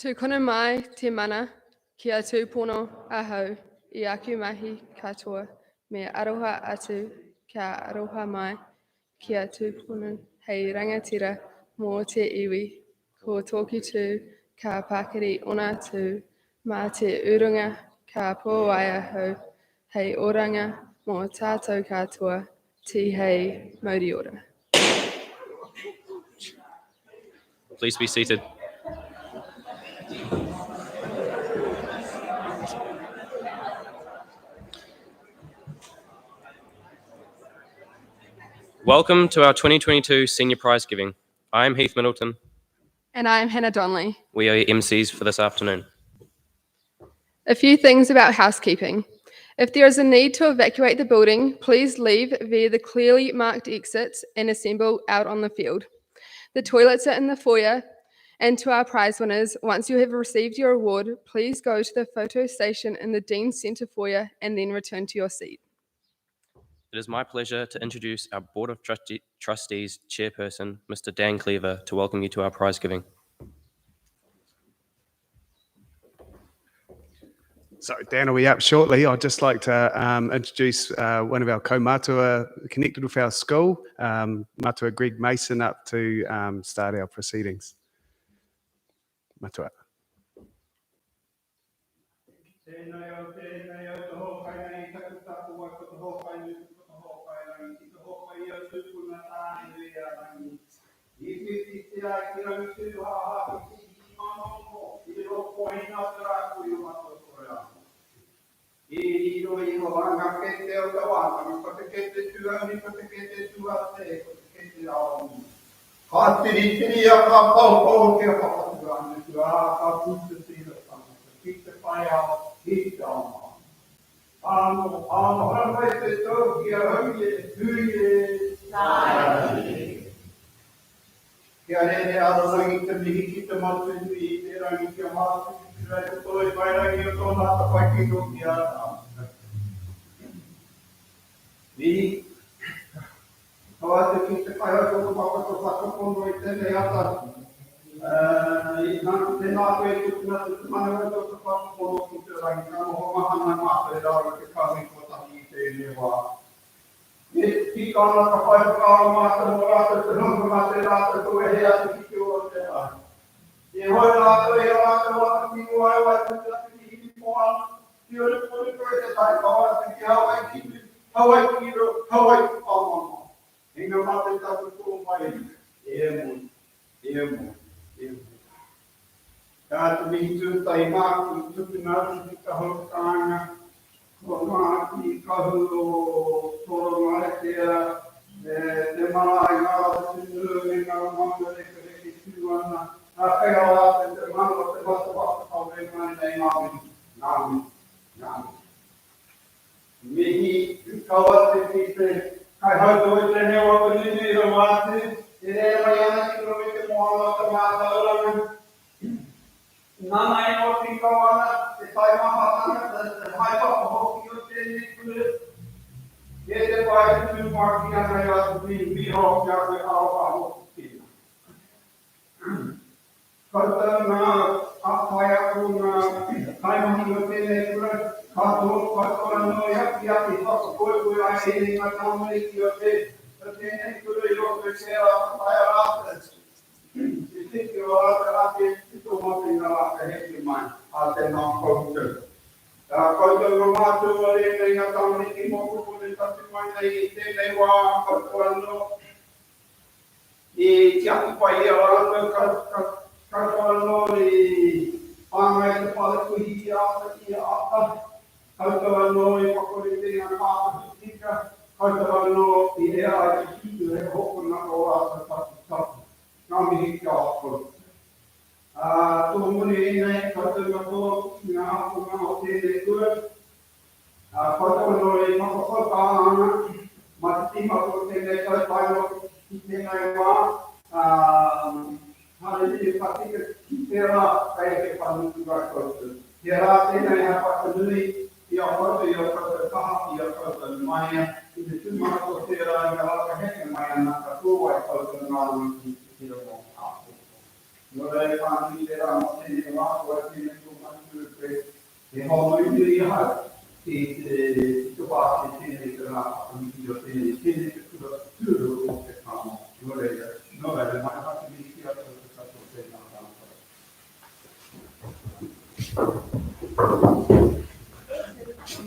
Tūkona mai te mana kia tūpono ahau I aku mahi katoa me aroha atu kia aroha mai kia tūpono hei rangatira mō te iwi ko tōki tū ka pakiri ona tū mā te urunga ka pōwaia hau hei oranga mō tātou katoa ti hei mauri ora. Please be seated. Welcome to our 2022 Senior Prize Giving. I am Heath Middleton. And I am Hannah Donnelly. We are your MCs for this afternoon. A few things about housekeeping. If there is a need to evacuate the building, please leave via the clearly marked exits and assemble out on the field. The toilets are in the foyer. And to our prize winners, once you have received your award, please go to the photo station in the Dean's Centre foyer and then return to your seat. It is my pleasure to introduce our Board of Trustees Chairperson, Mr. Dan Cleaver, to welcome you to our prize giving. So Dan will be up shortly. I'd just like to introduce one of our kaumatua connected with our school, Matua Greg Mason, up to start our proceedings. Matua.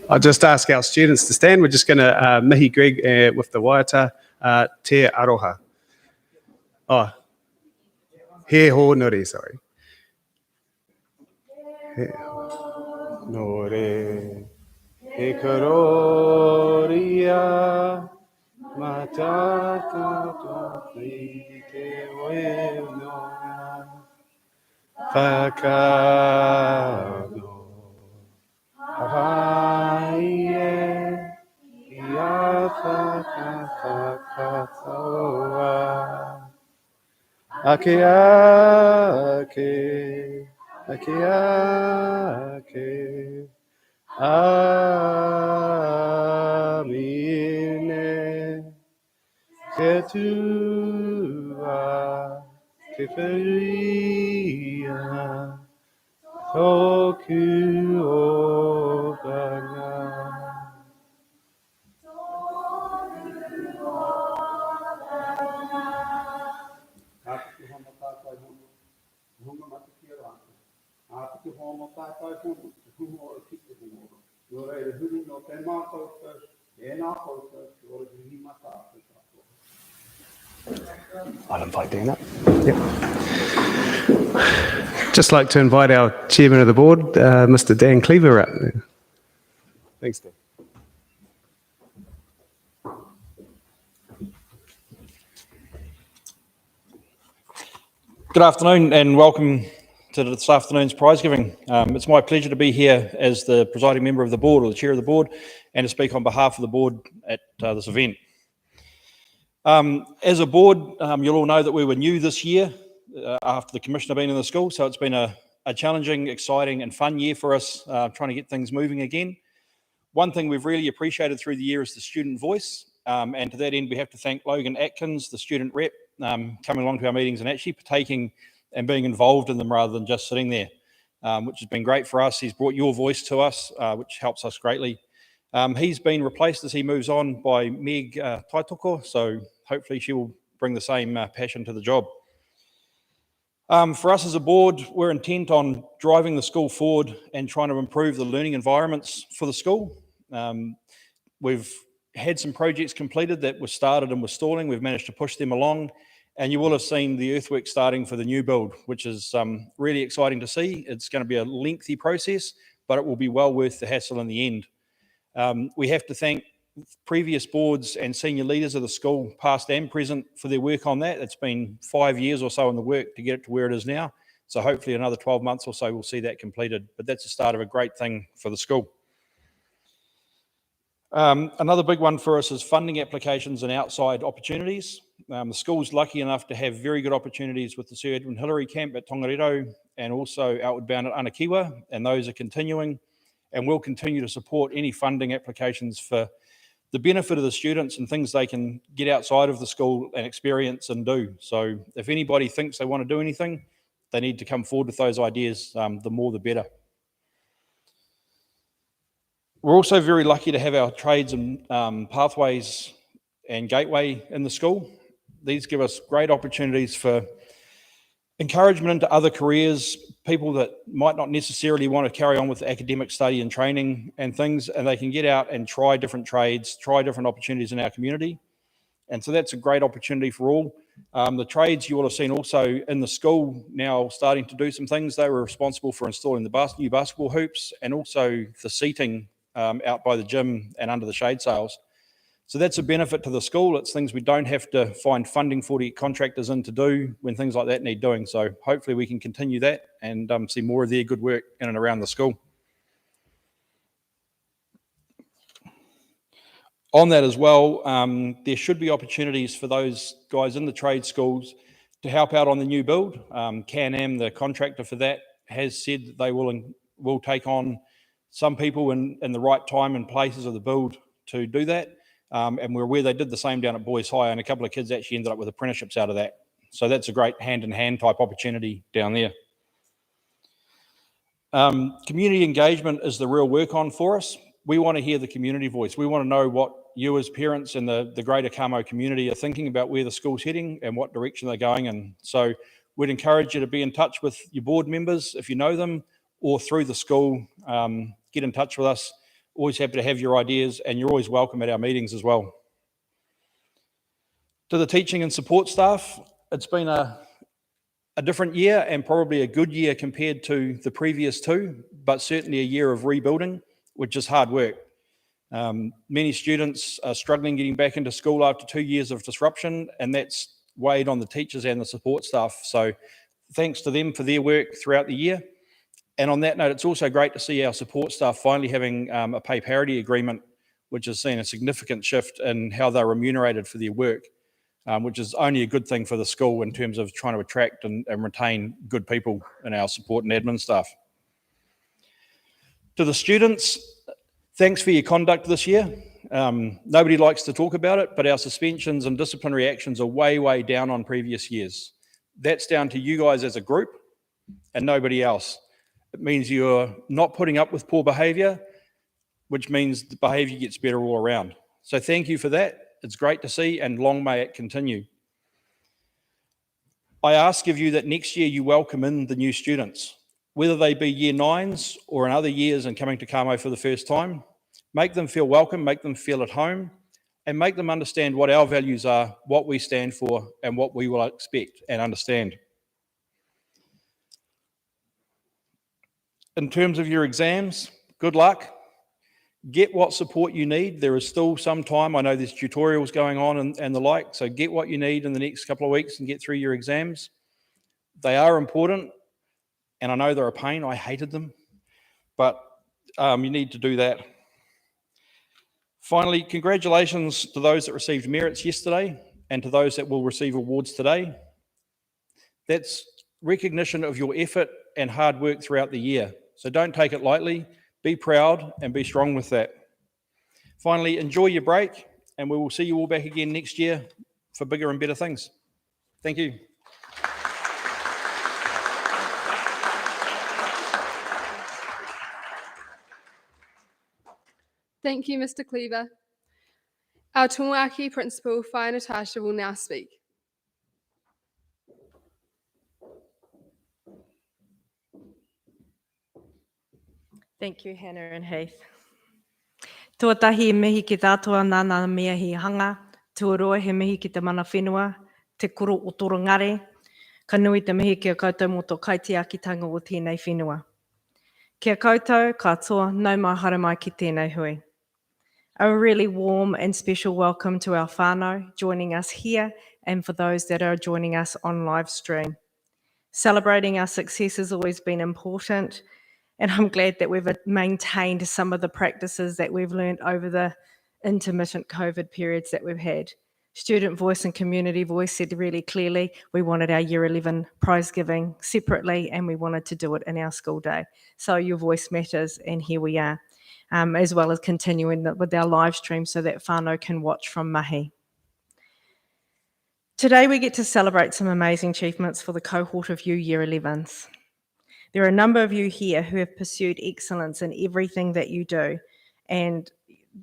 I'll just ask our students to stand. We're just going to mihi Greg with the waiata, te aroha. Oh, he ho nori, sorry. He nore, he karoria, matata topi te wenoa, whakano, hawaii. Ia whakawhakatoa. Ake ake, ake ake, amine, te tua, te whiria, toku o gana. I'll invite Dan up. Yep. Just like to invite our chairman of the board, Mr. Dan Cleaver, up. Thanks, Dan. Good afternoon and welcome to this afternoon's prize giving. It's my pleasure to be here as the presiding member of the board or the chair of the board and to speak on behalf of the board at this event. As a board, you'll all know that we were new this year after the commissioner being in the school, so it's been a challenging, exciting and fun year for us trying to get things moving again. One thing we've really appreciated through the year is the student voice, and to that end we have to thank Logan Atkins, the student rep, coming along to our meetings and actually partaking and being involved in them rather than just sitting there, which has been great for us. He's brought your voice to us, which helps us greatly. He's been replaced as he moves on by Meg Taitoko, so hopefully she will bring the same passion to the job. For us as a board, we're intent on driving the school forward and trying to improve the learning environments for the school. We've had some projects completed that were started and were stalling. We've managed to push them along, and you will have seen the earthwork starting for the new build, which is really exciting to see. It's going to be a lengthy process, but it will be well worth the hassle in the end. We have to thank previous boards and senior leaders of the school, past and present, for their work on that. It's been 5 years or so in the work to get it to where it is now. So hopefully another 12 months or so we'll see that completed. But that's the start of a great thing for the school. Another big one for us is funding applications and outside opportunities. The school's lucky enough to have very good opportunities with the Sir Edwin Hillary camp at Tongariro and also Outward Bound at Anakiwa, and those are continuing. And we'll continue to support any funding applications for the benefit of the students and things they can get outside of the school and experience and do. So if anybody thinks they want to do anything, they need to come forward with those ideas. The more the better. We're also very lucky to have our trades and pathways and gateway in the school. These give us great opportunities for encouragement into other careers, people that might not necessarily want to carry on with academic study and training and things, and they can get out and try different trades, try different opportunities in our community. And so that's a great opportunity for all. The trades you will have seen also in the school now starting to do some things. They were responsible for installing the new basketball hoops and also the seating out by the gym and under the shade sails. So that's a benefit to the school. It's things we don't have to find funding for to get contractors in to do when things like that need doing. So hopefully we can continue that and see more of their good work in and around the school. On that as well, there should be opportunities for those guys in the trade schools to help out on the new build. Can-Am, the contractor for that, has said that they will take on some people in the right time and places of the build to do that. And we're aware they did the same down at Boys High, and a couple of kids actually ended up with apprenticeships out of that. So that's a great hand-in-hand type opportunity down there. Community engagement is the real work on for us. We want to hear the community voice. We want to know what you as parents and the greater Kamo community are thinking about where the school's heading and what direction they're going in. So we'd encourage you to be in touch with your board members if you know them, or through the school, get in touch with us. Always happy to have your ideas, and you're always welcome at our meetings as well. To the teaching and support staff, it's been a different year and probably a good year compared to the previous two, but certainly a year of rebuilding, which is hard work. Many students are struggling getting back into school after 2 years of disruption, and that's weighed on the teachers and the support staff. So thanks to them for their work throughout the year. And on that note, it's also great to see our support staff finally having a pay parity agreement, which has seen a significant shift in how they're remunerated for their work, which is only a good thing for the school in terms of trying to attract and retain good people in our support and admin staff. To the students, thanks for your conduct this year. Nobody likes to talk about it, but our suspensions and disciplinary actions are way, way down on previous years. That's down to you guys as a group and nobody else. It means you're not putting up with poor behaviour, which means the behaviour gets better all around. So thank you for that. It's great to see, and long may it continue. I ask of you that next year you welcome in the new students, whether they be year 9s or in other years and coming to Kamo for the first time. Make them feel welcome, make them feel at home, and make them understand what our values are, what we stand for, and what we will expect and understand. In terms of your exams, good luck. Get what support you need. There is still some time. I know there's tutorials going on and the like, so get what you need in the next couple of weeks and get through your exams. They are important, and I know they're a pain. I hated them, but you need to do that. Finally, congratulations to those that received merits yesterday and to those that will receive awards today. That's recognition of your effort and hard work throughout the year. So don't take it lightly. Be proud and be strong with that. Finally, enjoy your break, and we will see you all back again next year for bigger and better things. Thank you. Thank you, Mr. Cleaver. Our Tumuaki Principal, Whae Natasha, will now speak. Thank you, Hannah and Heath. Tuatahi mihi ki tātua nāna mea hi hanga, tuaroa he mihi ki te mana whenua, te koro o Torongare, ka nui te mihi ki a koutou mō tō kaitiakitanga o tēnei whenua. Kia koutou, katoa, nau mai haere mai ki tēnei hui. A really warm and special welcome to our whānau joining us here and for those that are joining us on live stream. Celebrating our success has always been important, and I'm glad that we've maintained some of the practices that we've learned over the intermittent COVID periods that we've had. Student voice and community voice said really clearly we wanted our Year 11 prize giving separately, and we wanted to do it in our school day. So your voice matters, and here we are, as well as continuing with our live stream so that whānau can watch from mahi. Today we get to celebrate some amazing achievements for the cohort of you Year 11s. There are a number of you here who have pursued excellence in everything that you do, and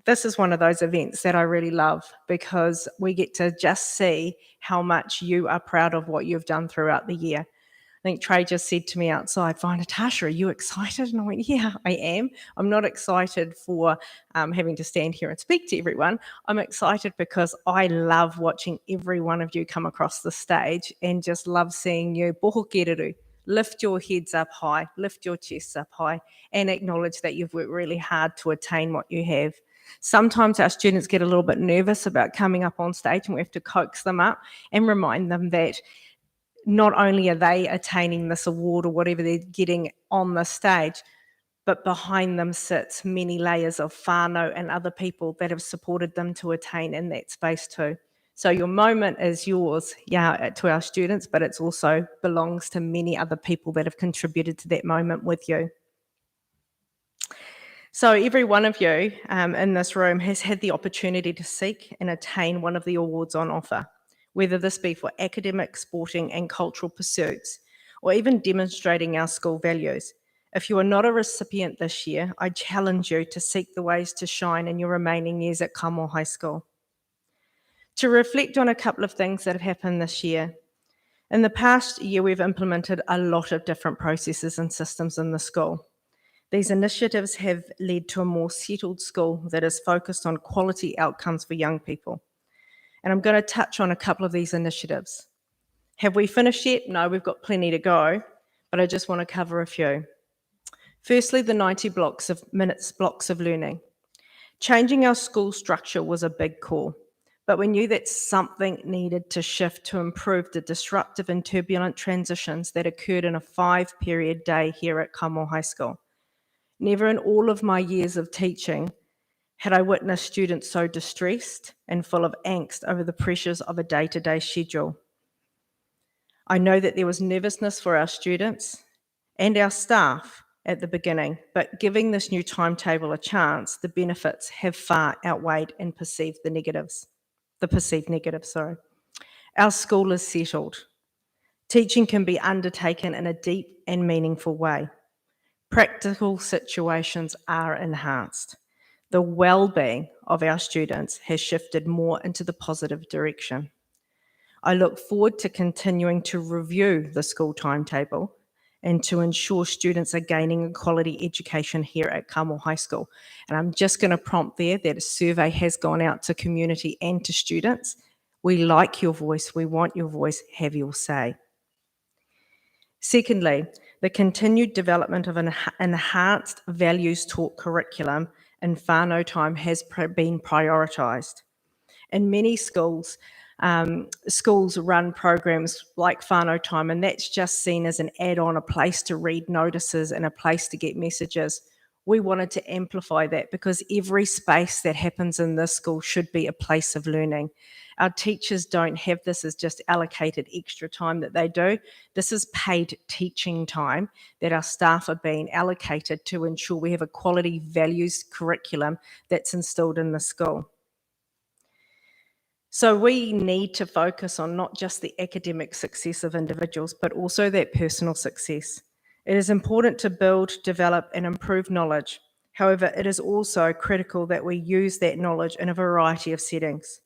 this is one of those events that I really love because we get to just see how much you are proud of what you've done throughout the year. I think Trey just said to me outside, "Whae Natasha, are you excited?" And I went, "Yeah, I am. I'm not excited for having to stand here and speak to everyone. I'm excited because I love watching every one of you come across the stage and just love seeing you pohokereru. Lift your heads up high, lift your chests up high, and acknowledge that you've worked really hard to attain what you have. Sometimes our students get a little bit nervous about coming up on stage, and we have to coax them up and remind them that not only are they attaining this award or whatever they're getting on the stage, but behind them sits many layers of whānau and other people that have supported them to attain in that space too. So your moment is yours, yeah, to our students, but it also belongs to many other people that have contributed to that moment with you. So every one of you in this room has had the opportunity to seek and attain one of the awards on offer. whether this be for academic, sporting, and cultural pursuits, or even demonstrating our school values. If you are not a recipient this year, I challenge you to seek the ways to shine in your remaining years at Kamo High School. To reflect on a couple of things that have happened this year. In the past year, we've implemented a lot of different processes and systems in the school. These initiatives have led to a more settled school that is focused on quality outcomes for young people. And I'm going to touch on a couple of these initiatives. Have we finished yet? No, we've got plenty to go, but I just want to cover a few. Firstly, the 90 blocks of learning. Changing our school structure was a big call, but we knew that something needed to shift to improve the disruptive and turbulent transitions that occurred in a 5-period day here at Kamo High School. Never in all of my years of teaching had I witnessed students so distressed and full of angst over the pressures of a day-to-day schedule. I know that there was nervousness for our students and our staff at the beginning, but giving this new timetable a chance, the benefits have far outweighed and perceived negatives. Our school is settled. Teaching can be undertaken in a deep and meaningful way. Practical situations are enhanced. The well-being of our students has shifted more into the positive direction. I look forward to continuing to review the school timetable and to ensure students are gaining a quality education here at Kamo High School. And I'm just going to prompt there that a survey has gone out to community and to students. We like your voice, we want your voice, have your say. Secondly, the continued development of an enhanced values taught curriculum in whānau time has been prioritised. In many schools, schools run programs like whānau time, and that's just seen as an add-on, a place to read notices and a place to get messages. We wanted to amplify that because every space that happens in this school should be a place of learning. Our teachers don't have this as just allocated extra time that they do. This is paid teaching time that our staff are being allocated to ensure we have a quality values curriculum that's instilled in the school. So we need to focus on not just the academic success of individuals, but also that personal success. It is important to build, develop, and improve knowledge. However, it is also critical that we use that knowledge in a variety of settings.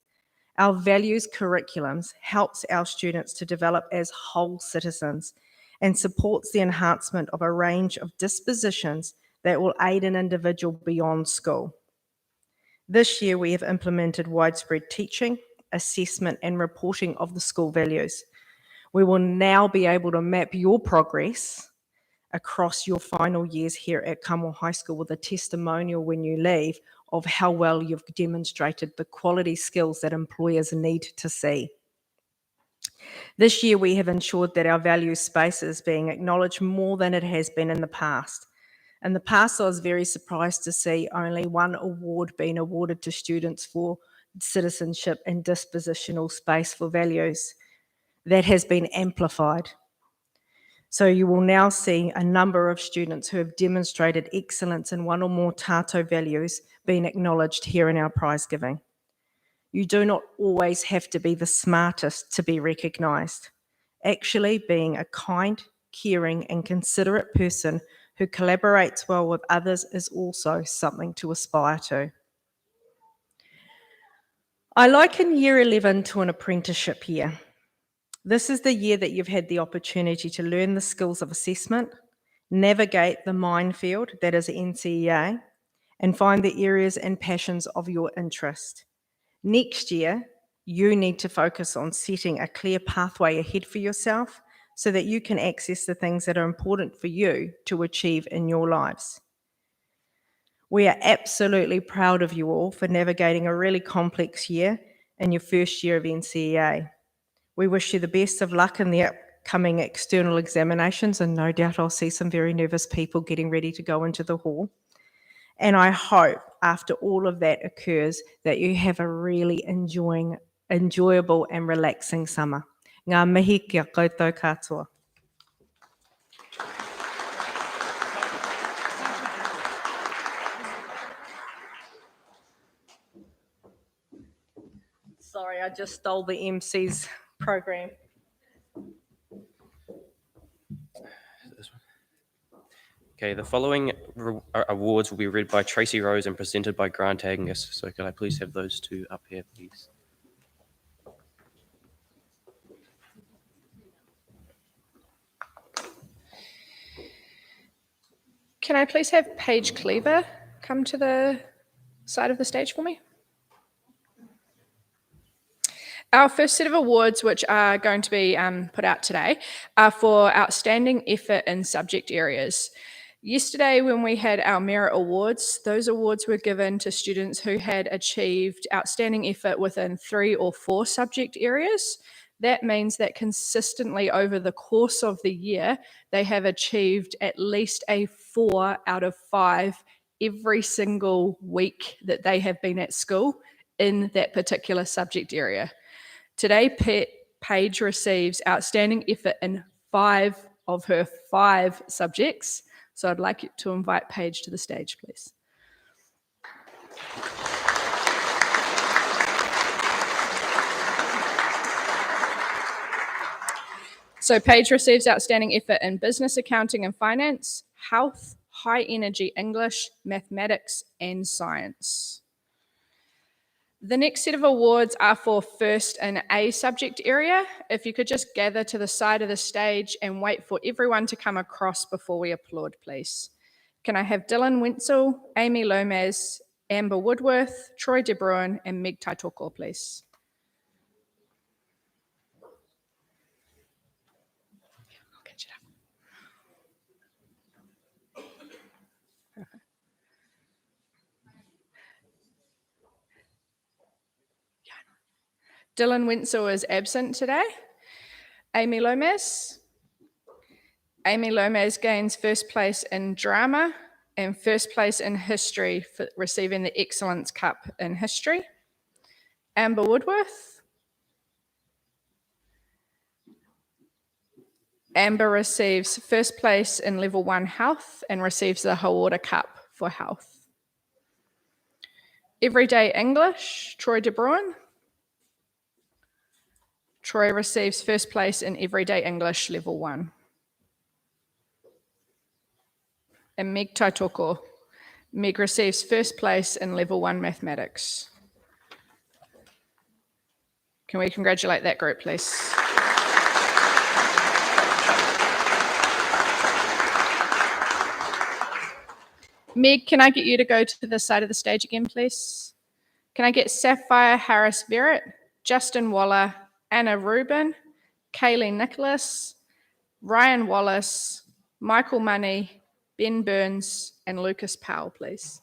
Our values curriculums helps our students to develop as whole citizens and supports the enhancement of a range of dispositions that will aid an individual beyond school. This year, we have implemented widespread teaching, assessment, and reporting of the school values. We will now be able to map your progress across your final years here at Kamo High School with a testimonial when you leave of how well you've demonstrated the quality skills that employers need to see. This year, we have ensured that our value space is being acknowledged more than it has been in the past. In the past, I was very surprised to see only one award being awarded to students for citizenship and dispositional space for values. That has been amplified. So you will now see a number of students who have demonstrated excellence in one or more tātou values being acknowledged here in our prize giving. You do not always have to be the smartest to be recognised. Actually, being a kind, caring, and considerate person who collaborates well with others is also something to aspire to. I liken Year 11 to an apprenticeship year. This is the year that you've had the opportunity to learn the skills of assessment, navigate the minefield that is NCEA, and find the areas and passions of your interest. Next year, you need to focus on setting a clear pathway ahead for yourself so that you can access the things that are important for you to achieve in your lives. We are absolutely proud of you all for navigating a really complex year in your first year of NCEA. We wish you the best of luck in the upcoming external examinations, and no doubt I'll see some very nervous people getting ready to go into the hall. And I hope after all of that occurs that you have a really enjoyable and relaxing summer. Ngā mihi kia koutou katoa. Sorry, I just stole the MC's program. This one. Okay, the following awards will be read by Tracy Rose and presented by Grant Angus. So could I please have those two up here, please? Can I please have Paige Cleaver come to the side of the stage for me? Our first set of awards, which are going to be put out today, are for outstanding effort in subject areas. Yesterday, when we had our Merit Awards, those awards were given to students who had achieved outstanding effort within 3 or 4 subject areas. That means that consistently over the course of the year, they have achieved at least a 4 out of 5 every single week that they have been at school in that particular subject area. Today, Paige receives outstanding effort in 5 of her 5 subjects. So I'd like you to invite Paige to the stage, please. So Paige receives outstanding effort in business, accounting and finance, health, high energy English, mathematics and science. The next set of awards are for first in a subject area. If you could just gather to the side of the stage and wait for everyone to come across before we applaud, please. Can I have Dylan Wenzel, Amy Lomas, Amber Woodworth, Troy De Bruin, and Meg Taitoko, please? I'll catch it up. Dylan Wenzel is absent today. Amy Lomas. Amy Lomas gains first place in drama and first place in history for receiving the Excellence Cup in history. Amber Woodworth. Amber receives first place in level 1 health and receives the Hawara Cup for health. Everyday English, Troy De Bruin. Troy receives first place in Everyday English Level 1. And Meg Taitoko. Meg receives first place in Level 1 Mathematics. Can we congratulate that group, please? Meg, can I get you to go to the side of the stage again, please? Can I get Sapphire Harris-Verrett, Justin Waller, Anna Rubin, Kaylee Nicholas, Ryan Wallace, Michael Money, Ben Burns, and Lucas Powell, please.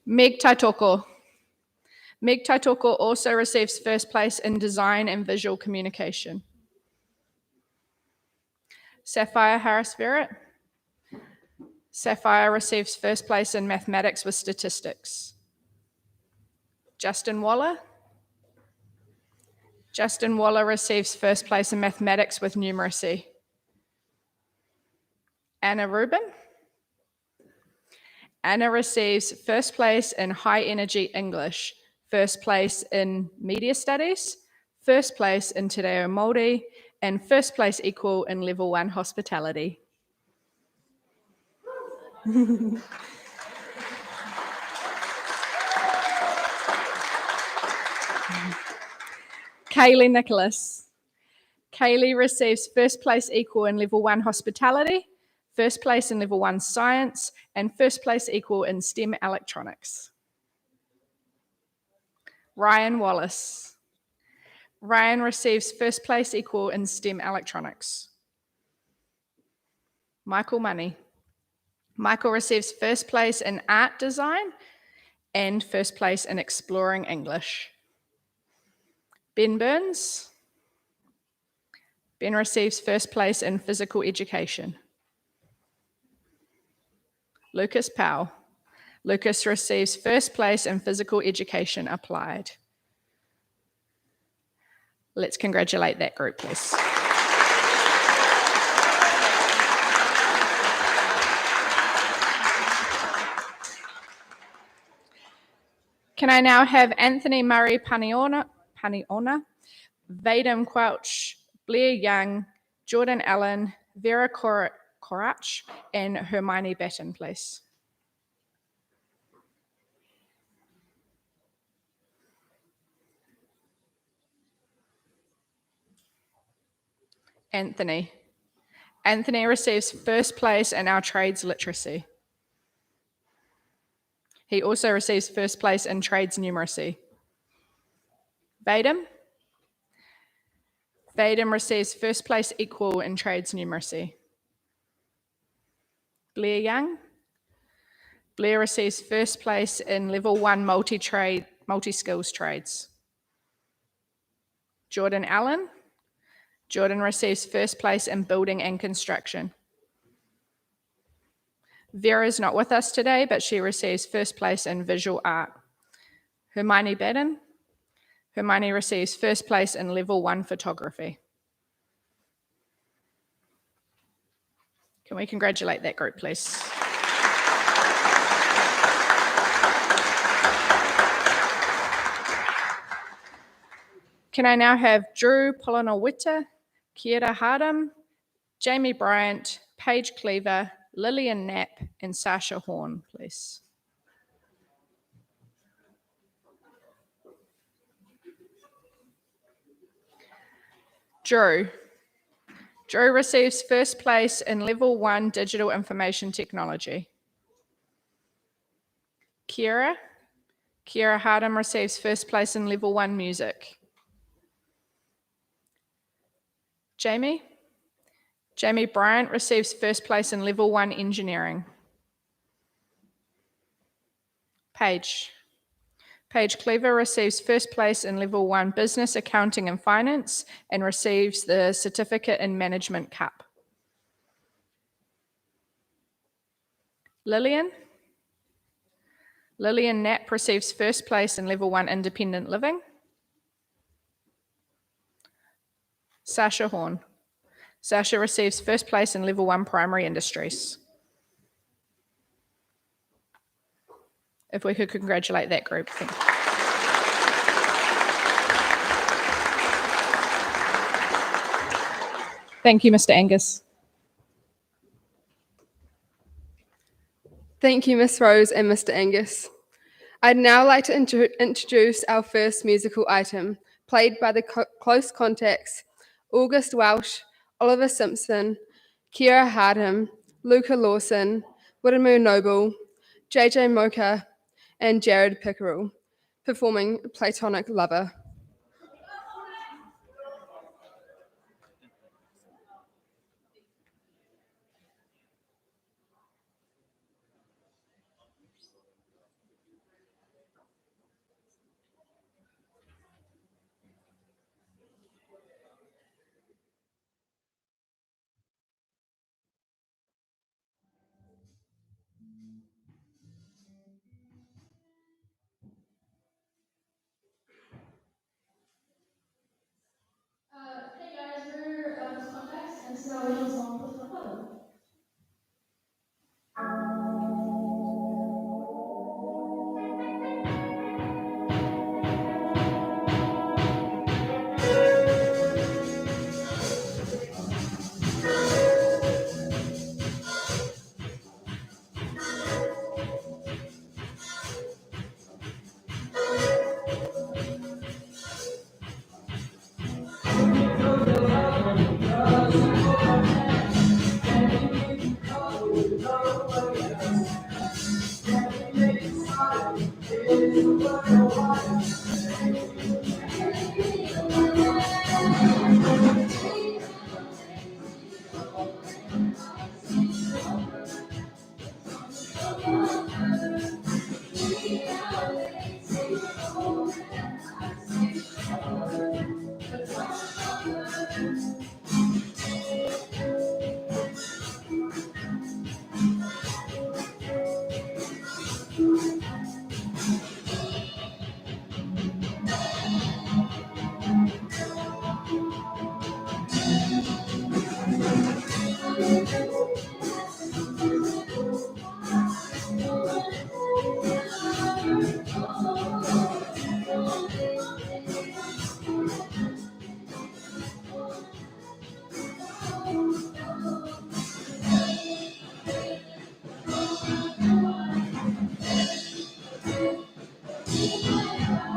Meg Taitoko. Meg Taitoko also receives first place in Design and Visual Communication. Sapphire Harris-Verrett. Sapphire receives first place in Mathematics with Statistics. Justin Waller. Justin Waller receives first place in Mathematics with Numeracy. Anna Rubin. Anna receives first place in High Energy English, first place in Media Studies, first place in Te Reo Māori, and first place equal in Level 1 Hospitality. Kaylee Nicholas. Kaylee receives first place equal in Level 1 Hospitality, first place in Level 1 Science, and first place equal in STEM Electronics. Ryan Wallace. Ryan receives first place equal in STEM Electronics. Michael Money. Michael receives first place in Art Design and first place in Exploring English. Ben Burns. Ben receives first place in Physical Education. Lucas Powell. Lucas receives first place in Physical Education Applied. Let's congratulate that group, please. Can I now have Anthony Murray Paniona, Vadim Quelch, Blair Young, Jordan Allen, Vera Korach, and Hermione Batten, please? Anthony. Anthony receives first place in our trades literacy. He also receives first place in trades numeracy. Vadim. Vadim receives first place equal in trades numeracy. Blair Young. Blair receives first place in level 1 multi-skills trades. Jordan Allen. Jordan receives first place in building and construction. Vera's not with us today, but she receives first place in visual art. Hermione Batten. Hermione receives first place in level 1 photography. Can we congratulate that group, please? Can I now have Drew Polonowita, Kiera Hardam, Jamie Bryant, Paige Cleaver, Lillian Knapp, and Sasha Horn, please? Drew. Drew receives first place in level 1 digital information technology. Kiera. Kiera Hardam receives first place in level 1 music. Jamie. Jamie Bryant receives first place in level 1 engineering. Paige. Paige Cleaver receives first place in level 1 business, accounting and finance and receives the certificate in management cup. Lillian. Lillian Knapp receives first place in level 1 independent living. Sasha Horn. Sasha receives first place in level 1 primary industries. If we could congratulate that group. Thank you. Thank you, Mr. Angus. Thank you, Miss Rose and Mr. Angus. I'd now like to introduce our first musical item, played by the Close Contacts, August Welsh, Oliver Simpson, Kiera Hardam, Luca Lawson, Widemu Noble, JJ Mocha, and Jared Pickerel, performing Platonic Lover. Hey guys, we're Close Contacts, and this is our original song, Platonic Lover. Thank you very much.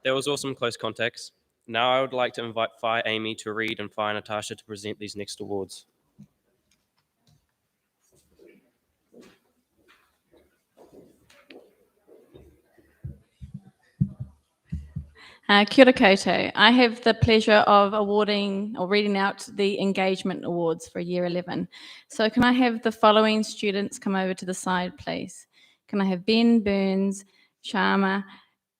There was awesome close contacts. Now I would like to invite Phi Amy to read and Phi Natasha to present these next awards. Kia ora koutou. I have the pleasure of awarding or reading out the Engagement Awards for Year 11. So can I have the following students come over to the side, please? Can I have Ben Burns, Sharma,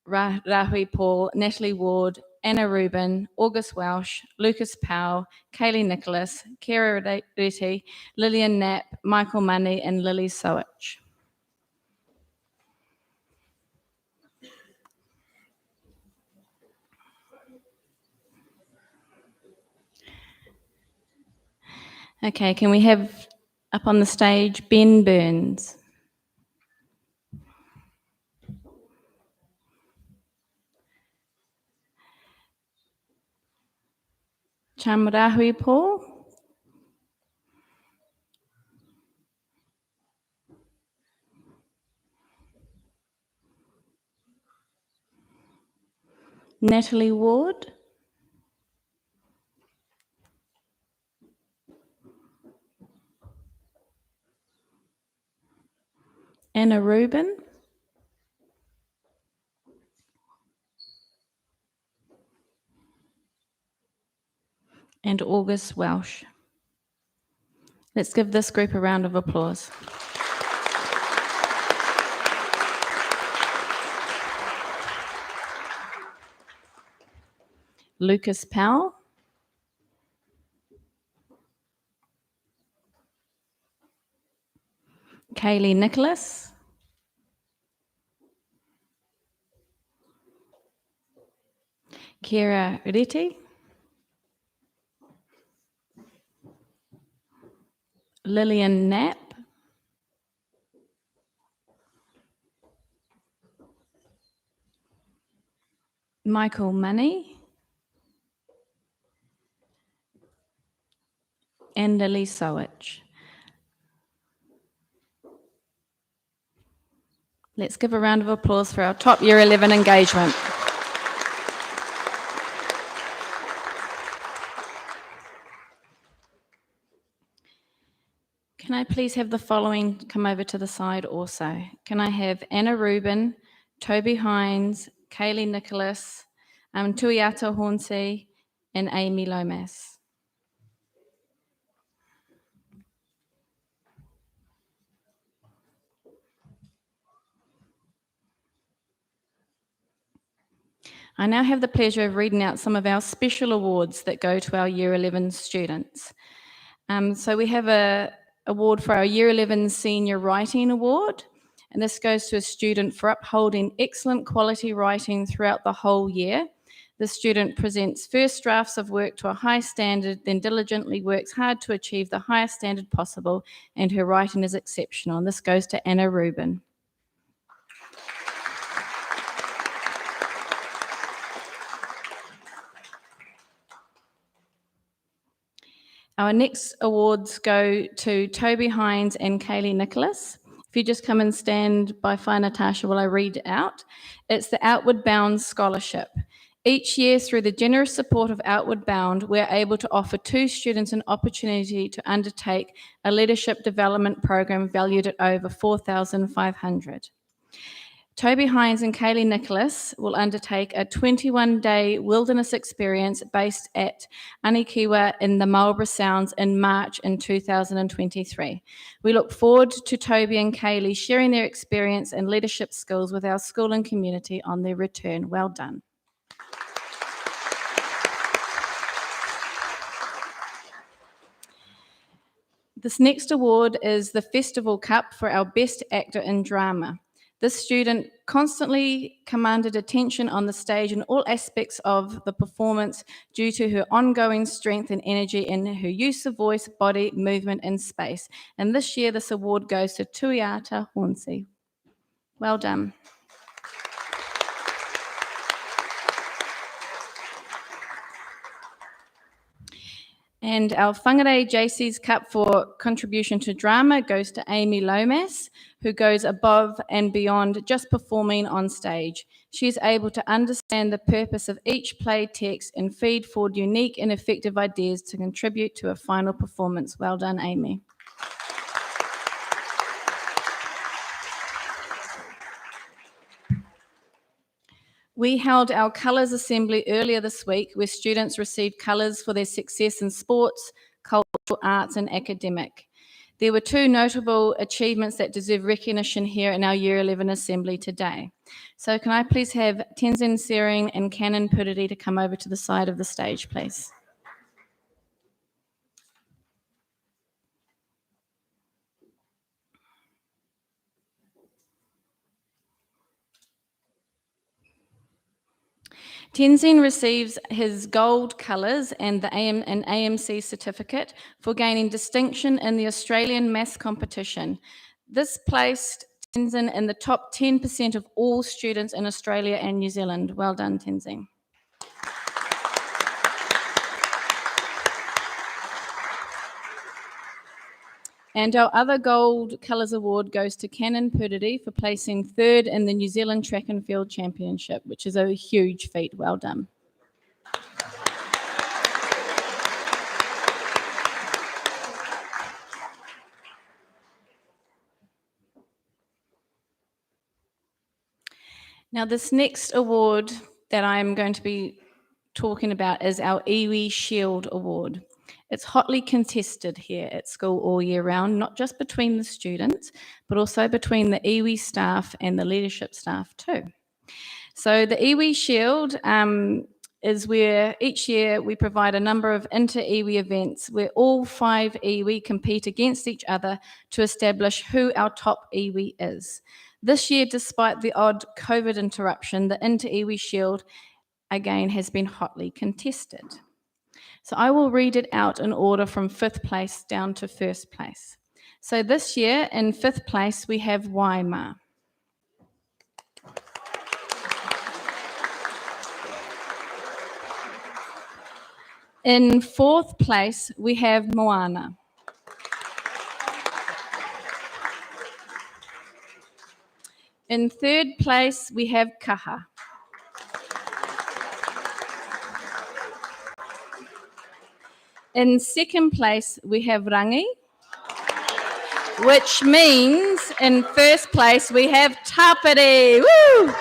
Rahui Paul, Natalie Ward, Anna Rubin, August Welsh, Lucas Powell, Kaylee Nicholas, Kira Reti, Lillian Knapp, Michael Money, and Lily Sowich. Okay, can we have up on the stage Ben Burns? Chamrahui Paul? Natalie Ward? Anna Rubin? And August Welsh. Let's give this group a round of applause. Lucas Powell? Kaylee Nicholas? Kira Reti? Lillian Knapp? Michael Money? And Lily Sowich. Let's give a round of applause for our top Year 11 engagement. Can I please have the following come over to the side also? Can I have Anna Rubin, Toby Hines, Kaylee Nicholas, Tuiata Hornsey, and Amy Lomas? I now have the pleasure of reading out some of our special awards that go to our Year 11 students. So we have a award for our Year 11 Senior Writing Award, and this goes to a student for upholding excellent quality writing throughout the whole year. The student presents first drafts of work to a high standard, then diligently works hard to achieve the highest standard possible, and her writing is exceptional. And this goes to Anna Rubin. Our next awards go to Toby Hines and Kaylee Nicholas. If you just come and stand by Whai Natasha while I read it out. It's the Outward Bound Scholarship. Each year, through the generous support of Outward Bound, we're able to offer 2 students an opportunity to undertake a leadership development program valued at over $4,500. Toby Hines and Kaylee Nicholas will undertake a 21-day wilderness experience based at Anikiwa in the Marlborough Sounds in March in 2023. We look forward to Toby and Kaylee sharing their experience and leadership skills with our school and community on their return. Well done. This next award is the Festival Cup for our Best Actor in Drama. This student constantly commanded attention on the stage in all aspects of the performance due to her ongoing strength and energy in her use of voice, body, movement, and space. And this year, this award goes to Tuiata Hornsey. Well done. And our Whangarei JC's Cup for contribution to drama goes to Amy Lomas, who goes above and beyond just performing on stage. She is able to understand the purpose of each play text and feed forward unique and effective ideas to contribute to a final performance. Well done, Amy. We held our colours assembly earlier this week where students received colours for their success in sports, cultural, arts and academic. There were 2 notable achievements that deserve recognition here in our Year 11 assembly today. So can I please have Tenzin Sering and Canon Purity to come over to the side of the stage, please. Tenzin receives his gold colours and an AMC certificate for gaining distinction in the Australian maths competition. This placed Tenzin in the top 10% of all students in Australia and New Zealand. Well done, Tenzin. And our other Gold Colours Award goes to Canon Purity for placing 3rd in the New Zealand Track and Field Championship, which is a huge feat. Well done. Now, this next award that I'm going to be talking about is our Iwi Shield Award. It's hotly contested here at school all year round, not just between the students, but also between the iwi staff and the leadership staff too. So the Iwi Shield is where each year we provide a number of inter-iwi events where all 5 iwi compete against each other to establish who our top iwi is. This year, despite the odd COVID interruption, the inter-iwi Shield again has been hotly contested. So I will read it out in order from 5th place down to 1st place. So this year in 5th place, we have Waima. In 4th place, we have Moana. In 3rd place, we have Kaha. In 2nd place, we have Rangi, which means in 1st place, we have Tapere. Woo!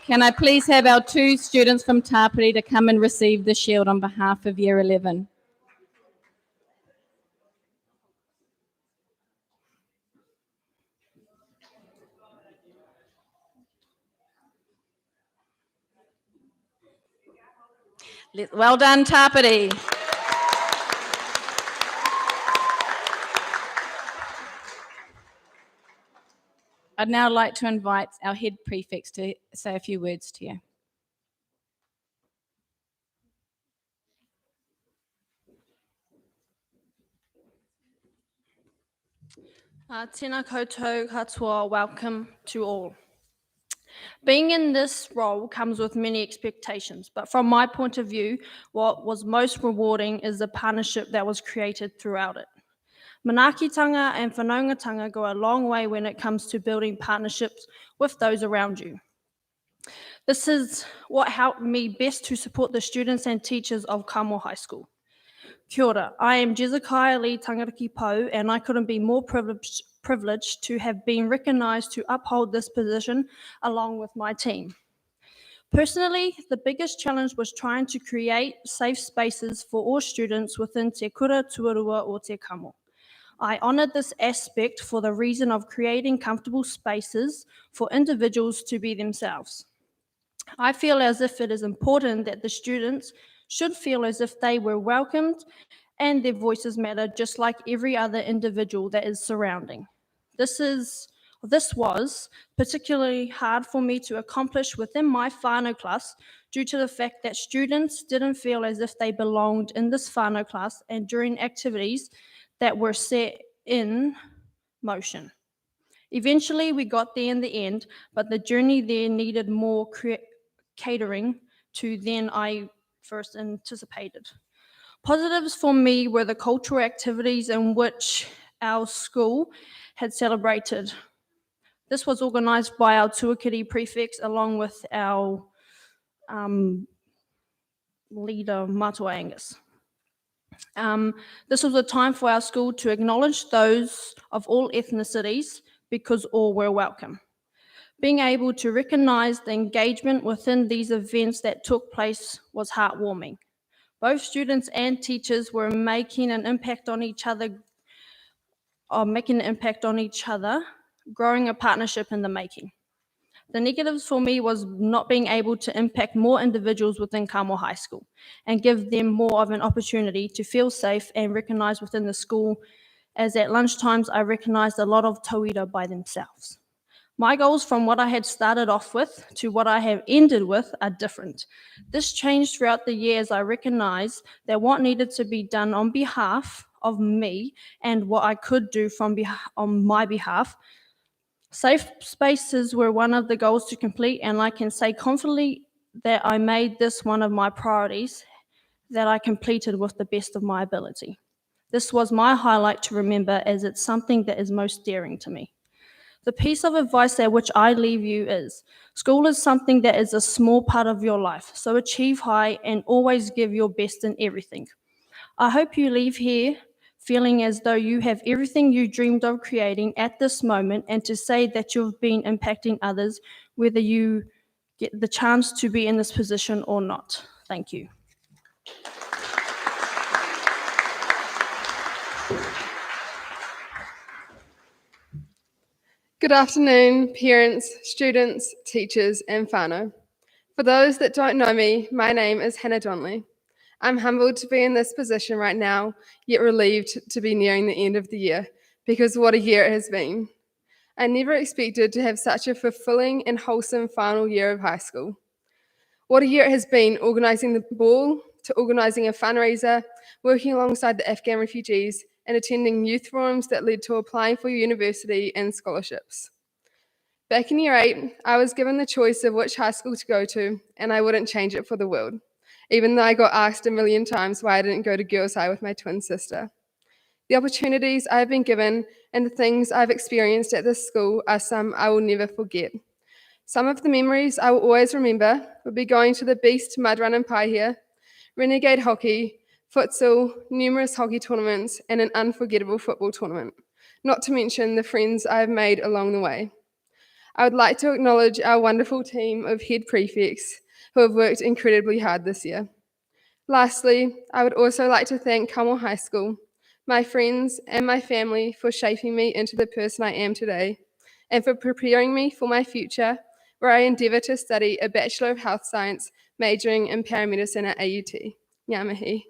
Can I please have our 2 students from Tapere to come and receive the shield on behalf of Year 11? Well done, Tapiti. I'd now like to invite our head prefects to say a few words to you. Tēnā koutou katoa, welcome to all. Being in this role comes with many expectations, but from my point of view, what was most rewarding is the partnership that was created throughout it. Manaakitanga and whanaungatanga go a long way when it comes to building partnerships with those around you. This is what helped me best to support the students and teachers of Kamo High School. Kia ora, I am Jesica Lee Tangariki Pou, and I couldn't be more privileged to have been recognised to uphold this position along with my team. Personally, the biggest challenge was trying to create safe spaces for all students within Te Kura Tuarua o Te Kamo. I honoured this aspect for the reason of creating comfortable spaces for individuals to be themselves. I feel as if it is important that the students should feel as if they were welcomed and their voices matter just like every other individual that is surrounding. This was particularly hard for me to accomplish within my whānau class due to the fact that students didn't feel as if they belonged in this whānau class and during activities that were set in motion. Eventually, we got there in the end, but the journey there needed more catering to than I first anticipated. Positives for me were the cultural activities in which our school had celebrated. This was organised by our Tuakiri prefects along with our leader, Matua Angus. This was a time for our school to acknowledge those of all ethnicities because all were welcome. Being able to recognise the engagement within these events that took place was heartwarming. Both students and teachers were making an impact on each other, growing a partnership in the making. The negatives for me was not being able to impact more individuals within Kamo High School and give them more of an opportunity to feel safe and recognised within the school, as at lunchtimes I recognised a lot of tauira by themselves. My goals from what I had started off with to what I have ended with are different. This changed throughout the year as I recognised that what needed to be done on behalf of me and what I could do on my behalf. Safe spaces were one of the goals to complete, and I can say confidently that I made this one of my priorities that I completed with the best of my ability. This was my highlight to remember, as it's something that is most dearing to me. The piece of advice that which I leave you is, school is something that is a small part of your life, so achieve high and always give your best in everything. I hope you leave here feeling as though you have everything you dreamed of creating at this moment, and to say that you've been impacting others, whether you get the chance to be in this position or not. Thank you. Good afternoon, parents, students, teachers, and whānau. For those that don't know me, my name is Hannah Donnelly. I'm humbled to be in this position right now, yet relieved to be nearing the end of the year, because what a year it has been. I never expected to have such a fulfilling and wholesome final year of high school. What a year it has been, organising the ball, to organising a fundraiser, working alongside the Afghan refugees, and attending youth forums that led to applying for university and scholarships. Back in year 8, I was given the choice of which high school to go to, and I wouldn't change it for the world, even though I got asked a million times why I didn't go to Girls High with my twin sister. The opportunities I've been given and the things I've experienced at this school are some I will never forget. Some of the memories I will always remember would be going to the Beast Mud Run in Paihia, Renegade Hockey, futsal, numerous hockey tournaments, and an unforgettable football tournament, not to mention the friends I've made along the way. I would like to acknowledge our wonderful team of head prefects who have worked incredibly hard this year. Lastly, I would also like to thank Kamo High School, my friends and my family for shaping me into the person I am today, and for preparing me for my future, where I endeavour to study a Bachelor of Health Science, majoring in paramedicine at AUT. Ngā mihi.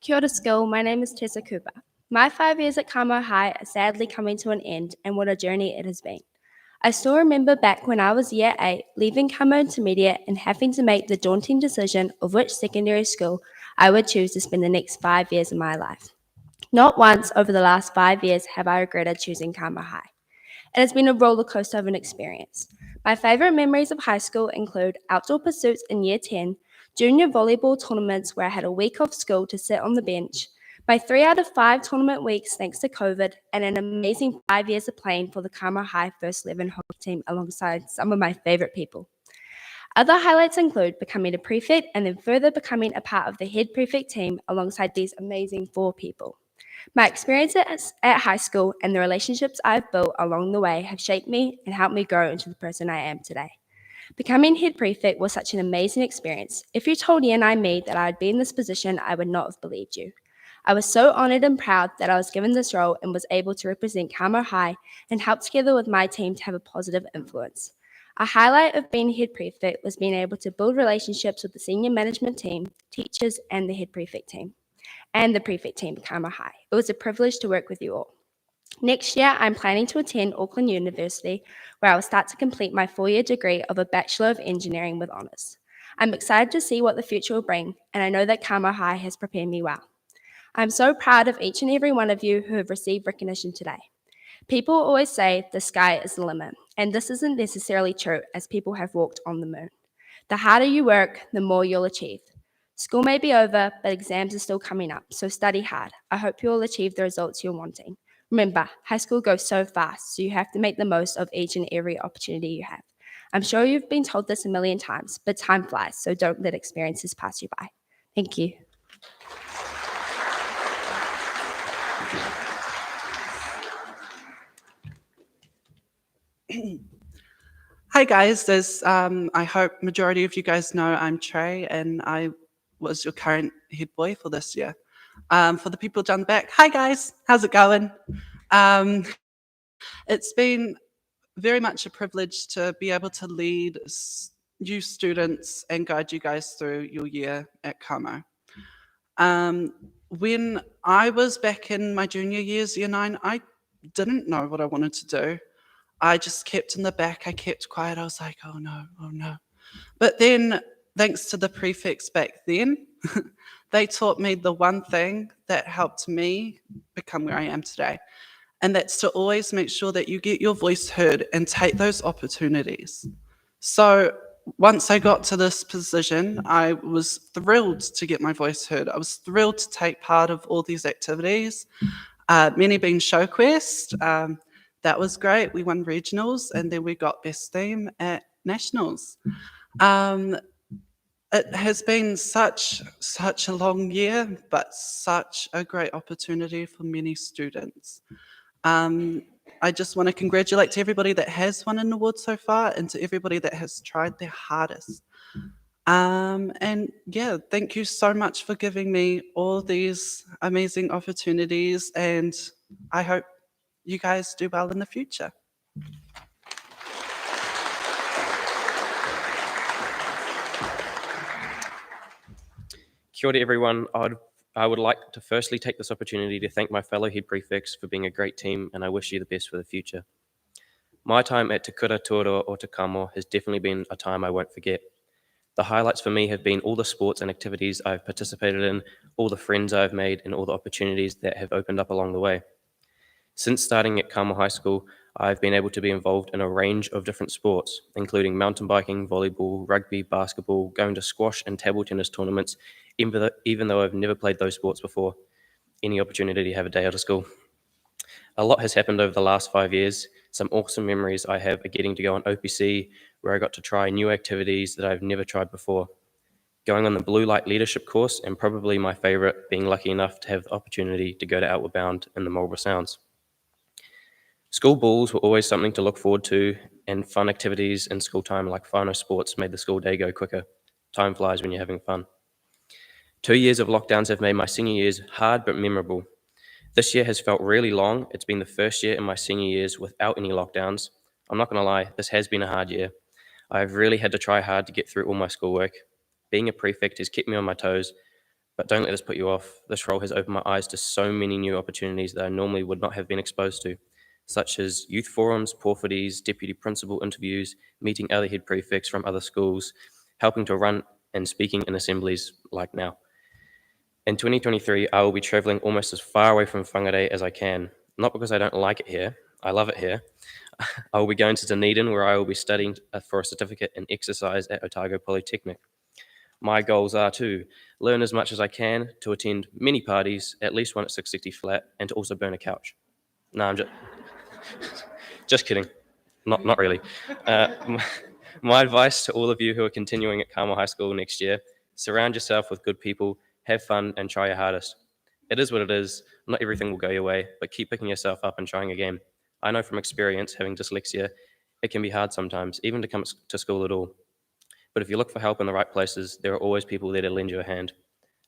Kia ora school, my name is Tessa Cooper. My 5 years at Kamo High are sadly coming to an end, and what a journey it has been. I still remember back when I was year 8, leaving Kamo Intermediate and having to make the daunting decision of which secondary school I would choose to spend the next 5 years of my life. Not once over the last 5 years have I regretted choosing Kamo High. It has been a roller coaster of an experience. My favourite memories of high school include outdoor pursuits in year 10, junior volleyball tournaments where I had a week off school to sit on the bench, my 3 out of 5 tournament weeks thanks to COVID, and an amazing 5 years of playing for the Kamo High First 11 hockey team alongside some of my favourite people. Other highlights include becoming a prefect and then further becoming a part of the head prefect team alongside these amazing 4 people. My experiences at high school and the relationships I've built along the way have shaped me and helped me grow into the person I am today. Becoming head prefect was such an amazing experience. If you told Ian and me that I'd be in this position, I would not have believed you. I was so honoured and proud that I was given this role and was able to represent Kamo High and help together with my team to have a positive influence. A highlight of being head prefect was being able to build relationships with the senior management team, teachers, and the head prefect team, and the prefect team at Kamo High. It was a privilege to work with you all. Next year, I'm planning to attend Auckland University, where I will start to complete my 4-year degree of a Bachelor of Engineering with honours. I'm excited to see what the future will bring, and I know that Kamo High has prepared me well. I'm so proud of each and every one of you who have received recognition today. People always say the sky is the limit, and this isn't necessarily true as people have walked on the moon. The harder you work, the more you'll achieve. School may be over, but exams are still coming up, so study hard. I hope you will achieve the results you're wanting. Remember, high school goes so fast, so you have to make the most of each and every opportunity you have. I'm sure you've been told this a million times, but time flies, so don't let experiences pass you by. Thank you. Hi guys, as I hope majority of you guys know, I'm Trey and I was your current head boy for this year. For the people down the back, hi guys, how's it going? It's been very much a privilege to be able to lead you students and guide you guys through your year at Kamo. When I was back in my junior years, year 9, I didn't know what I wanted to do. I just kept in the back, I kept quiet, I was like, oh no. But then, thanks to the prefects back then, they taught me the one thing that helped me become where I am today. And that's to always make sure that you get your voice heard and take those opportunities. So once I got to this position, I was thrilled to get my voice heard. I was thrilled to take part of all these activities, many being ShowQuest. That was great. We won regionals and then we got best theme at nationals. It has been such a long year, but such a great opportunity for many students. I just want to congratulate to everybody that has won an award so far and to everybody that has tried their hardest. And yeah, thank you so much for giving me all these amazing opportunities, and I hope you guys do well in the future. Kia ora everyone. I would like to firstly take this opportunity to thank my fellow head prefects for being a great team, and I wish you the best for the future. My time at Te Kura Tuarua o Te Kamo has definitely been a time I won't forget. The highlights for me have been all the sports and activities I've participated in, all the friends I've made, and all the opportunities that have opened up along the way. Since starting at Kamo High School, I've been able to be involved in a range of different sports, including mountain biking, volleyball, rugby, basketball, going to squash and table tennis tournaments, even though I've never played those sports before. Any opportunity to have a day out of school. A lot has happened over the last 5 years. Some awesome memories I have are getting to go on OPC, where I got to try new activities that I've never tried before. Going on the Blue Light Leadership course, and probably my favorite, being lucky enough to have the opportunity to go to Outward Bound in the Marlborough Sounds. School balls were always something to look forward to, and fun activities in school time like whānau sports made the school day go quicker. Time flies when you're having fun. 2 years of lockdowns have made my senior years hard but memorable. This year has felt really long. It's been the first year in my senior years without any lockdowns. I'm not going to lie, this has been a hard year. I've really had to try hard to get through all my schoolwork. Being a prefect has kept me on my toes, but don't let this put you off. This role has opened my eyes to so many new opportunities that I normally would not have been exposed to, such as youth forums, porphyries, deputy principal interviews, meeting other head prefects from other schools, helping to run and speaking in assemblies like now. In 2023, I will be traveling almost as far away from Whangarei as I can, not because I don't like it here, I love it here. I will be going to Dunedin, where I will be studying for a certificate in exercise at Otago Polytechnic. My goals are to learn as much as I can, to attend many parties, at least one at 660 Flat, and to also burn a couch. No, I'm just kidding. Not really. My advice to all of you who are continuing at Carmel High School next year, surround yourself with good people, have fun, and try your hardest. It is what it is. Not everything will go your way, but keep picking yourself up and trying again. I know from experience, having dyslexia, it can be hard sometimes, even to come to school at all. But if you look for help in the right places, there are always people there to lend you a hand.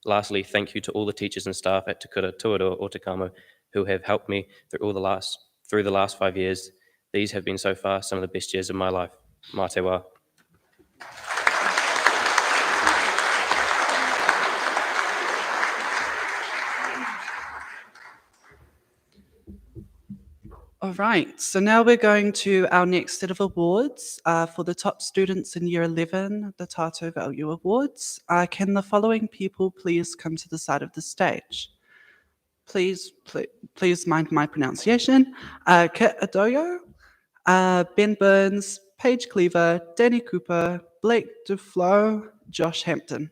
Lastly, thank you to all the teachers and staff at Te Kura Tuaroa o Te Kamo who have helped me through the last 5 years. These have been so far some of the best years of my life. Mā te wā. All right, so now we're going to our next set of awards for the top students in Year 11, the Tātou Value Awards. Can the following people please come to the side of the stage? Please mind my pronunciation. Kit Adoyo, Ben Burns, Paige Cleaver, Danny Cooper, Blake Duflo, Josh Hampton.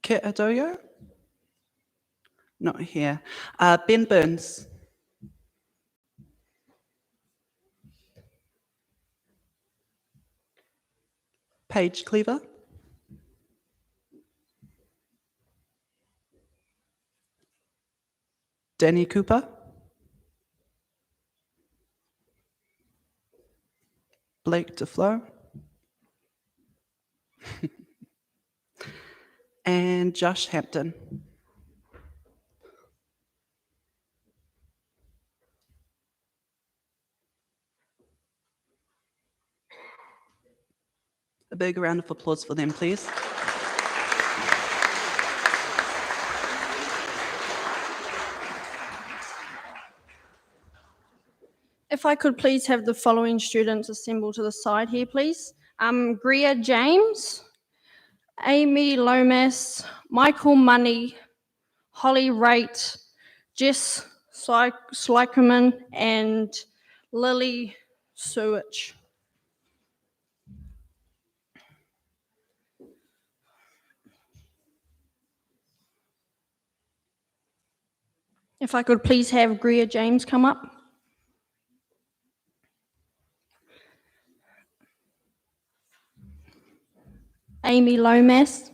Kit Adoyo? Not here. Ben Burns. Paige Cleaver. Danny Cooper. Blake Duflo. And Josh Hampton. A big round of applause for them, please. If I could please have the following students assemble to the side here, please. Greer James, Amy Lomas, Michael Money, Holly Raitt, Jess Slykerman, and Lily Sewich. If I could please have Greer James come up. Amy Lomas.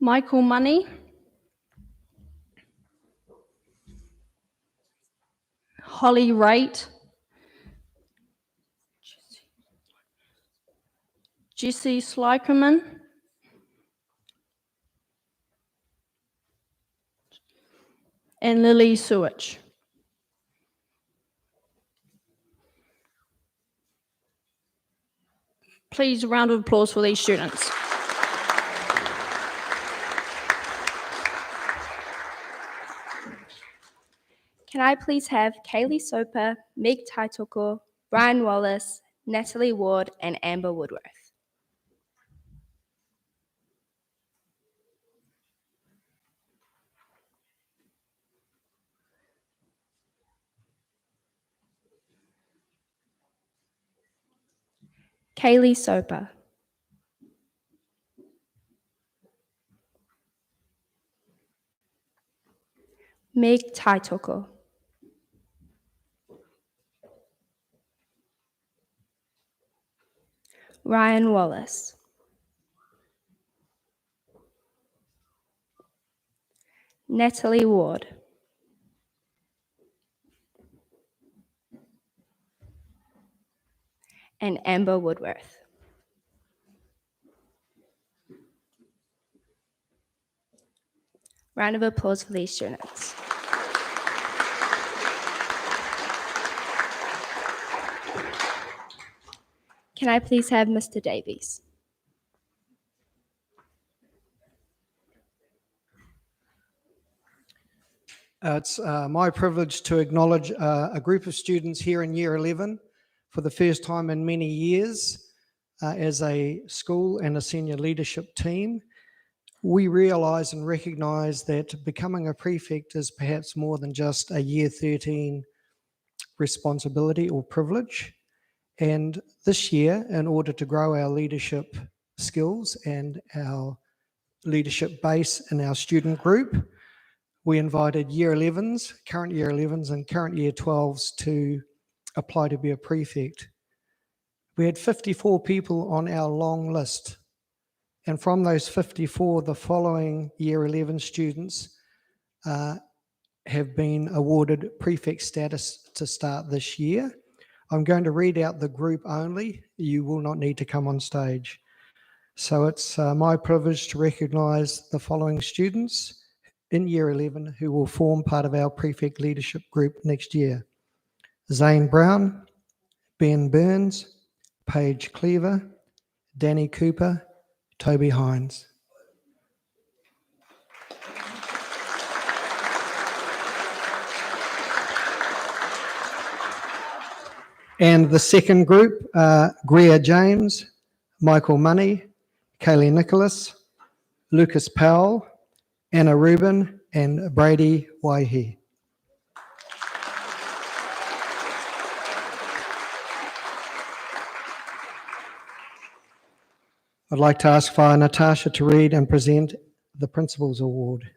Michael Money. Holly Raitt. Jessie Slykerman. And Lily Sewich. Please, a round of applause for these students. Can I please have Kaylee Soper, Meg Taitoko, Brian Wallace, Natalie Ward, and Amber Woodworth? Kaylee Soper. Meg Taitoko. Ryan Wallace. Natalie Ward. And Amber Woodworth. Round of applause for these students. Can I please have Mr. Davies? It's my privilege to acknowledge a group of students here in Year 11 for the first time in many years as a school and a senior leadership team. We realise and recognise that becoming a prefect is perhaps more than just a Year 13 responsibility or privilege. And this year, in order to grow our leadership skills and our leadership base in our student group, we invited Year 11s, current Year 11s and current Year 12s to apply to be a prefect. We had 54 people on our long list. And from those 54, the following Year 11 students have been awarded prefect status to start this year. I'm going to read out the group only. You will not need to come on stage. So it's my privilege to recognise the following students in Year 11 who will form part of our prefect leadership group next year. Zane Brown, Ben Burns, Paige Cleaver, Danny Cooper, Toby Hines. And the second group, Greer James, Michael Money, Kaylee Nicholas, Lucas Powell, Anna Rubin, and Brady Waihi. I'd like to ask for Natasha to read and present the Principals Award.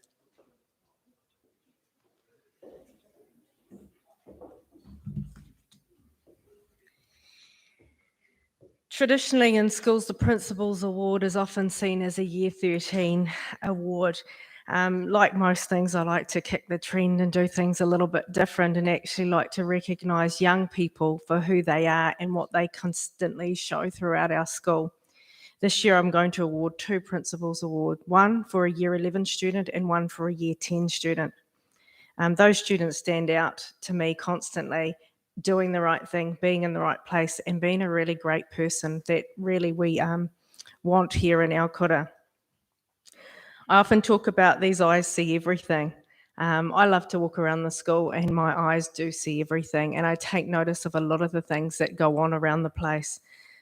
Traditionally in schools, the Principals Award is often seen as a Year 13 award. Like most things, I like to kick the trend and do things a little bit different and actually like to recognise young people for who they are and what they constantly show throughout our school. This year I'm going to award 2 Principals Awards, one for a Year 11 student and one for a Year 10 student. Those students stand out to me constantly, doing the right thing, being in the right place, and being a really great person that really we want here in our kura. I often talk about these eyes see everything. I love to walk around the school and my eyes do see everything, and I take notice of a lot of the things that go on around the place.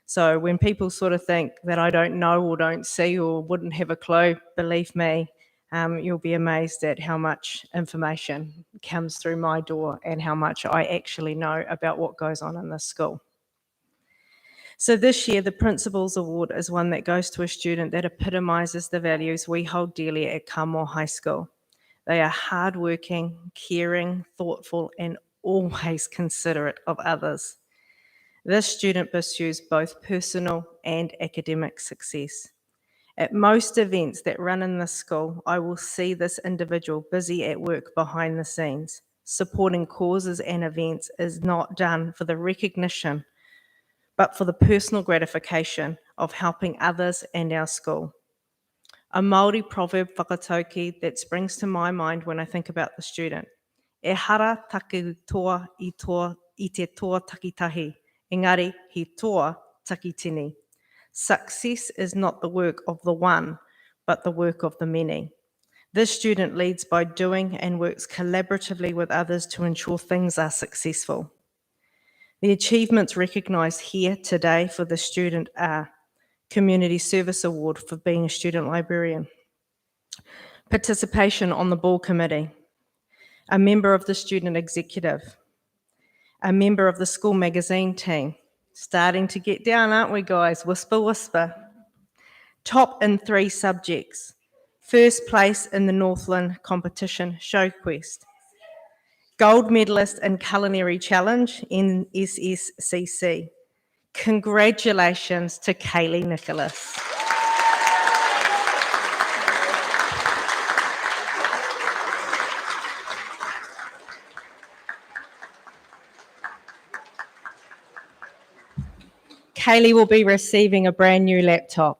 So when people sort of think that I don't know or don't see or wouldn't have a clue, believe me, you'll be amazed at how much information comes through my door and how much I actually know about what goes on in this school. So this year, the Principals Award is one that goes to a student that epitomises the values we hold dearly at Kamo High School. They are hardworking, caring, thoughtful, and always considerate of others. This student pursues both personal and academic success. At most events that run in the school, I will see this individual busy at work behind the scenes. Supporting causes and events is not done for the recognition, but for the personal gratification of helping others and our school. A Māori proverb whakatauki that springs to my mind when I think about the student. E hara take toa I te toa takitahi, engari he toa takitini. Success is not the work of the one, but the work of the many. This student leads by doing and works collaboratively with others to ensure things are successful. The achievements recognised here today for the student are Community Service Award for being a student librarian, participation on the ball committee, a member of the student executive, a member of the school magazine team. Starting to get down, aren't we, guys? Whisper, whisper. Top in 3 subjects. First place in the Northland competition show quest. Gold medalist in Culinary Challenge in SSCC. Congratulations to Kaylee Nicholas. Kaylee will be receiving a brand new laptop.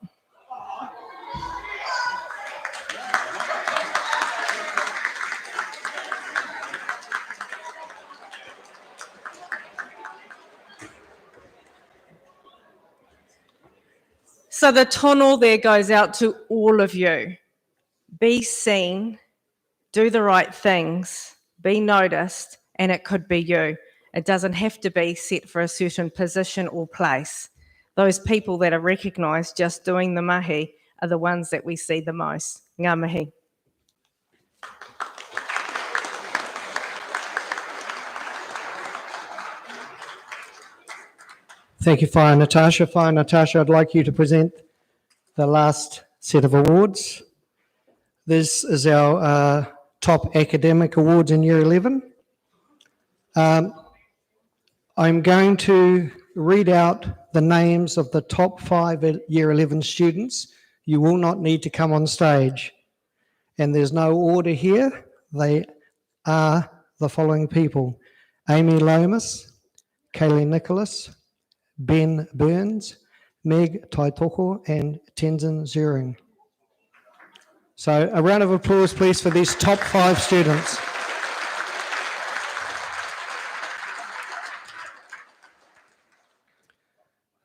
So the tono there goes out to all of you. Be seen, do the right things, be noticed, and it could be you. It doesn't have to be set for a certain position or place. Those people that are recognised just doing the mahi are the ones that we see the most. Ngā mihi. Thank you, Fire Natasha. Fire Natasha, I'd like you to present the last set of awards. This is our top academic awards in Year 11. I'm going to read out the names of the top 5 Year 11 students. You will not need to come on stage. And there's no order here. They are the following people: Amy Lomas, Kaylee Nicholas, Ben Burns, Meg Taitoko, and Tenzin Zuring. So a round of applause, please, for these top 5 students.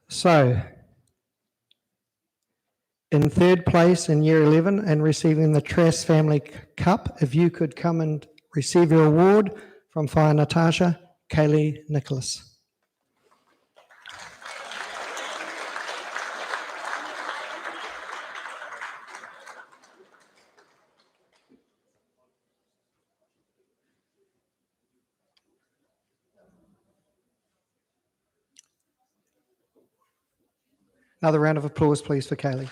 So, in third place in Year 11 and receiving the Trass Family Cup, if you could come and receive your award from Fire Natasha, Kaylee Nicholas. Another round of applause, please, for Kaylee.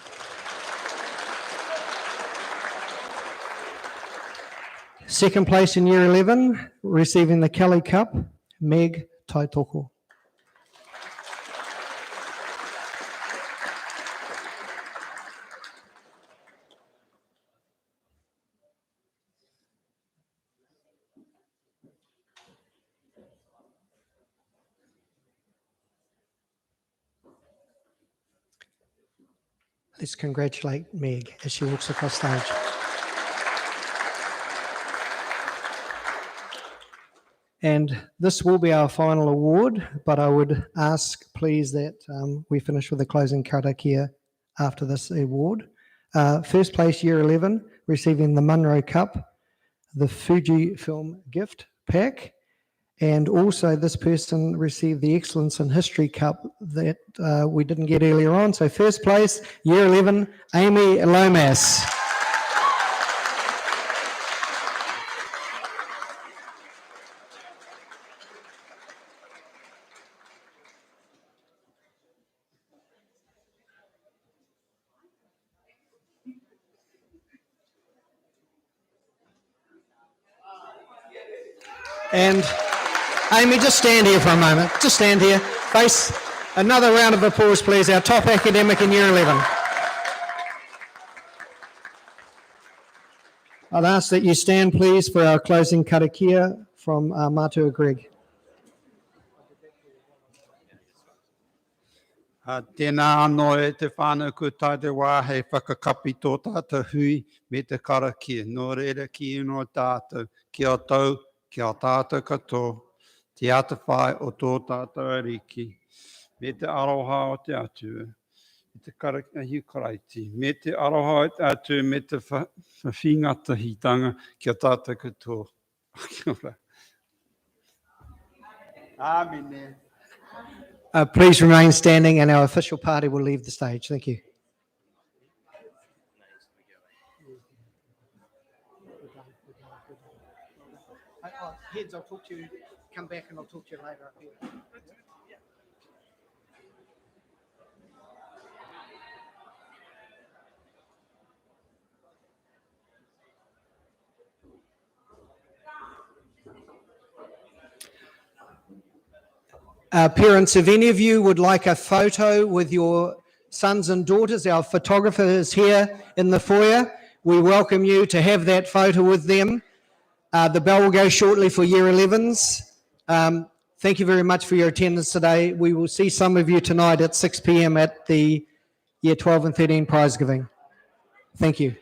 Second place in Year 11, receiving the Kelly Cup, Meg Taitoko. Let's congratulate Meg as she walks across stage. And this will be our final award, but I would ask, please, that we finish with a closing karakia after this award. First place, Year 11, receiving the Munro Cup, the Fujifilm gift pack, and also this person received the Excellence in History Cup that we didn't get earlier on. So first place, Year 11, Amy Lomas. And Amy, just stand here for a moment. Just stand here. Face. Another round of applause, please. Our top academic in Year 11. I'd ask that you stand, please, for our closing karakia from Matua Greg. Tēnā anō e te whānau kūtai te wā hei whakakapi tō tātou hui me te karakia. Nō reira ki ino tātou, ki o tau, ki o tātou katoa, te ata whai o tō tātou ariki, me te aroha o te atua, me te karakia karaiti, me te aroha o te atua, me te whingata hitanga, ki o tātou katoa. Kia ora. Āmine. Please remain standing and our official party will leave the stage. Thank you. Heads, I'll talk to you, come back and I'll talk to you later up here. Parents, if any of you would like a photo with your sons and daughters, our photographer is here in the foyer. We welcome you to have that photo with them. The bell will go shortly for Year 11s. Thank you very much for your attendance today. We will see some of you tonight at 6 p.m. at the Year 12 and 13 prize giving. Thank you.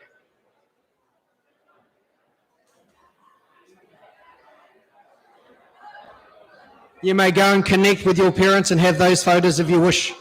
You may go and connect with your parents and have those photos if you wish.